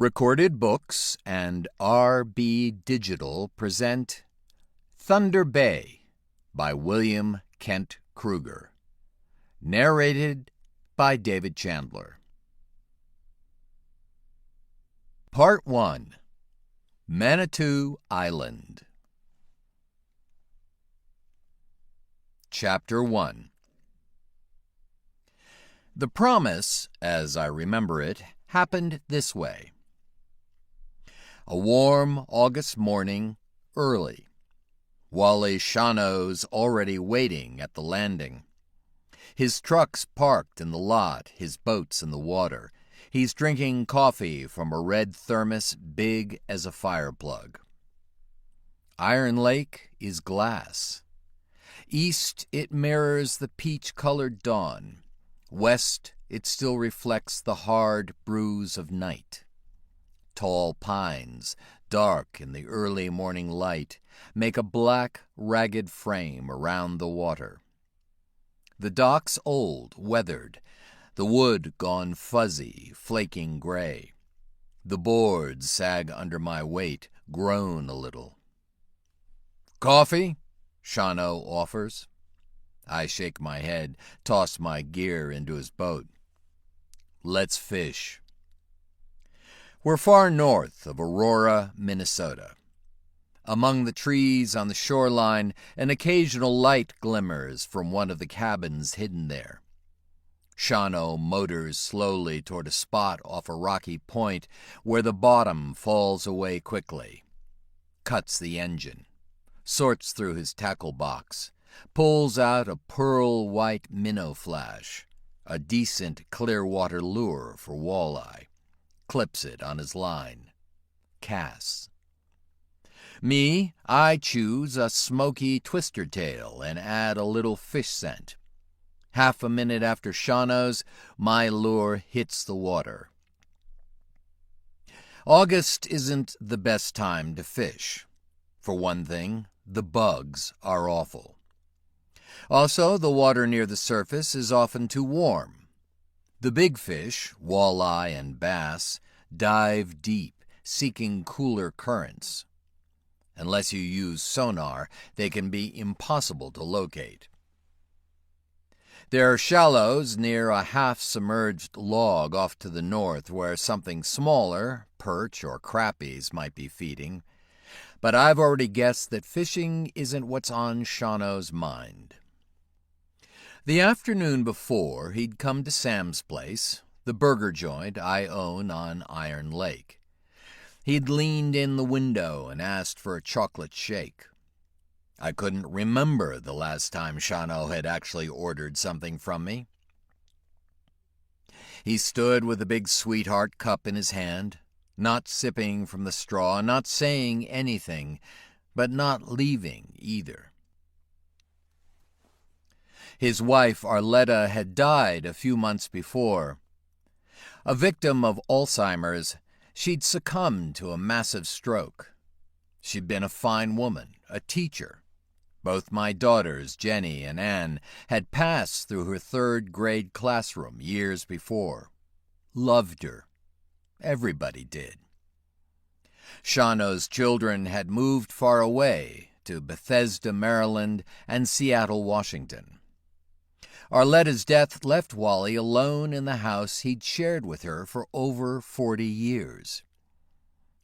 Recorded Books and R.B. Digital present Thunder Bay by William Kent Krueger. Narrated by David Chandler. Part 1. Manitou Island. Chapter 1. The promise, as I remember it, happened this way. A warm August morning, early. Wally Shawano's already waiting at the landing. His truck's parked in the lot, his boat's in the water. He's drinking coffee from a red thermos big as a fire plug. Iron Lake is glass. East, it mirrors the peach-colored dawn. West, it still reflects the hard bruise of night. Tall pines, dark in the early morning light, make a black, ragged frame around the water. The dock's old, weathered, the wood gone fuzzy, flaking gray. The boards sag under my weight, groan a little. "Coffee?" Shawano offers. I shake my head, toss my gear into his boat. "Let's fish." We're far north of Aurora, Minnesota. Among the trees on the shoreline, an occasional light glimmers from one of the cabins hidden there. Shawano motors slowly toward a spot off a rocky point where the bottom falls away quickly. Cuts the engine. Sorts through his tackle box. Pulls out a pearl-white minnow flash, a decent clear-water lure for walleye. Clips it on his line. Casts. Me, I choose a smoky twister tail and add a little fish scent. Half a minute after Shawano's, my lure hits the water. August isn't the best time to fish. For one thing, the bugs are awful. Also, the water near the surface is often too warm. The big fish, walleye and bass, dive deep, seeking cooler currents. Unless you use sonar, they can be impossible to locate. There are shallows near a half-submerged log off to the north where something smaller, perch or crappies, might be feeding. But I've already guessed that fishing isn't what's on Shawano's mind. The afternoon before, he'd come to Sam's place, the burger joint I own on Iron Lake. He'd leaned in the window and asked for a chocolate shake. I couldn't remember the last time Shawano had actually ordered something from me. He stood with a big sweetheart cup in his hand, not sipping from the straw, not saying anything, but not leaving either. His wife, Arletta, had died a few months before. A victim of Alzheimer's, she'd succumbed to a massive stroke. She'd been a fine woman, a teacher. Both my daughters, Jenny and Anne, had passed through her third-grade classroom years before. Loved her. Everybody did. Shawano's children had moved far away to Bethesda, Maryland, and Seattle, Washington. Arletta's death left Wally alone in the house he'd shared with her for over 40 years.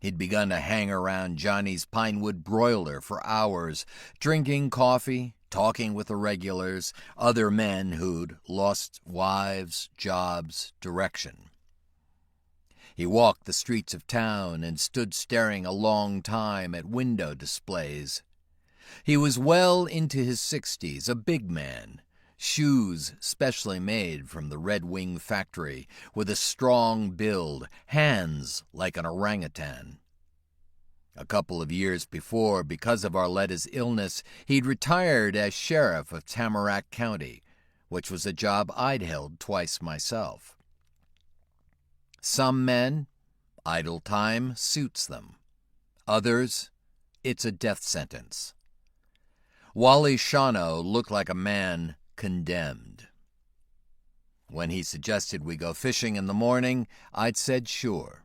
He'd begun to hang around Johnny's Pinewood broiler for hours, drinking coffee, talking with the regulars, other men who'd lost wives, jobs, direction. He walked the streets of town and stood staring a long time at window displays. He was well into his 60s, a big man. Shoes specially made from the Red Wing factory, with a strong build, hands like an orangutan. A couple of years before, because of Arletta's illness, he'd retired as sheriff of Tamarack County, which was a job I'd held twice myself. Some men, idle time suits them. Others, it's a death sentence. Wally Shawano looked like a man condemned. When he suggested we go fishing in the morning, I'd said sure.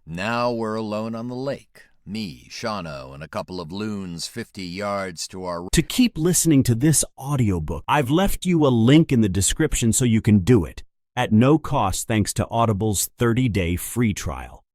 Now we're alone on the lake. Me, Shano, and a couple of loons 50 yards to our... To keep listening to this audiobook, I've left you a link in the description so you can do it, at no cost thanks to Audible's 30-day free trial.